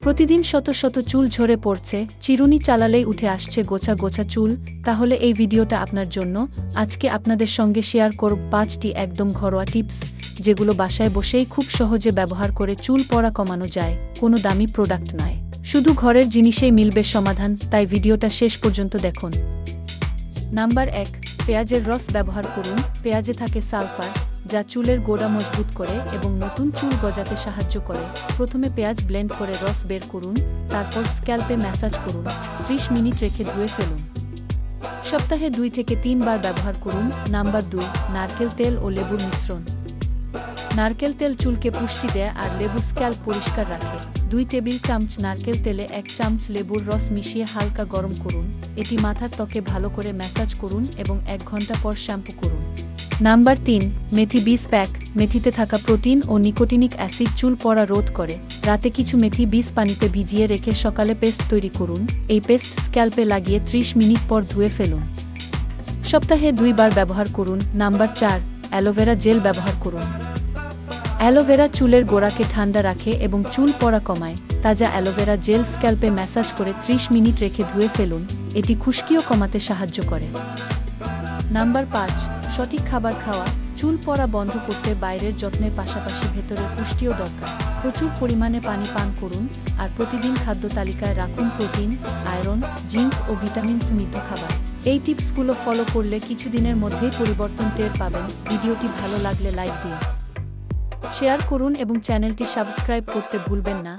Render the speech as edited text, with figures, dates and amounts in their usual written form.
প্রতিদিন শত শত চুল ঝরে পড়ছে, চিরুনি চালালেই উঠে আসছে গোছা গোছা চুল। তাহলে এই ভিডিওটা আপনার জন্য। আজকে আপনাদের সঙ্গে শেয়ার করব 5টি একদম ঘরোয়া টিপস, যেগুলো বাসায় বসেই খুব সহজে ব্যবহার করে চুল পড়া কমানো যায়। কোনো দামি প্রোডাক্ট নয়, শুধু ঘরের জিনিসেই মিলবে সমাধান, তাই ভিডিওটা শেষ পর্যন্ত দেখুন। নাম্বার 1, পেঁয়াজের রস ব্যবহার করুন। পেঁয়াজে থাকে সালফার, যা চুলের গোড়া মজবুত করে এবং নতুন চুল গজাতে সাহায্য করে। প্রথমে পেঁয়াজ ব্লেন্ড করে রস বের করুন, তারপর স্ক্যাল্পে ম্যাসাজ করুন। 30 মিনিট রেখে ধুয়ে ফেলুন। সপ্তাহে 2 থেকে 3 বার ব্যবহার করুন। নাম্বার 2, নারকেল তেল ও লেবুর মিশ্রণ। নারকেল তেল চুলকে পুষ্টি দেয় আর লেবু স্ক্যাল্প পরিষ্কার রাখে। 2 টেবিল চামচ নারকেল তেলে 1 চামচ লেবুর রস মিশিয়ে হালকা গরম করুন। এটি মাথার ত্বকে ভালো করে ম্যাসাজ করুন এবং 1 ঘন্টা পর শ্যাম্পু করুন। নাম্বার 3, মেথি বীজ প্যাক। মেথিতে থাকা প্রোটিন ও নিকোটিনিক অ্যাসিড চুল পড়া রোধ করে। রাতে কিছু মেথি বীজ পানিতে ভিজিয়ে রেখে সকালে পেস্ট তৈরি করুন। এই পেস্ট স্ক্যাল্পে লাগিয়ে 30 মিনিট পর ধুয়ে ফেলুন। সপ্তাহে 2 বার ব্যবহার করুন। নাম্বার 4, অ্যালোভেরা জেল ব্যবহার করুন। অ্যালোভেরা চুলের গোড়াকে ঠান্ডা রাখে এবং চুল পড়া কমায়। তাজা অ্যালোভেরা জেল স্ক্যাল্পে ম্যাসাজ করে 30 মিনিট রেখে ধুয়ে ফেলুন। এটি খুশকিও কমাতে সাহায্য করে। নাম্বার 5, সঠিক খাবার খাওয়া। চুল পড়া বন্ধ করতে বাইরের যত্নের পাশাপাশি ভেতরের পুষ্টিও দরকার। প্রচুর পরিমাণে পানি পান করুন আর প্রতিদিন খাদ্য তালিকায় রাখুন প্রোটিন, আয়রন, জিঙ্ক ও ভিটামিন সমৃদ্ধ খাবার। এই টিপসগুলো ফলো করলে কিছুদিনের মধ্যেই পরিবর্তন টের পাবেন। ভিডিওটি ভালো লাগলে লাইক দিন, শেয়ার করুন এবং চ্যানেলটি সাবস্ক্রাইব করতে ভুলবেন না।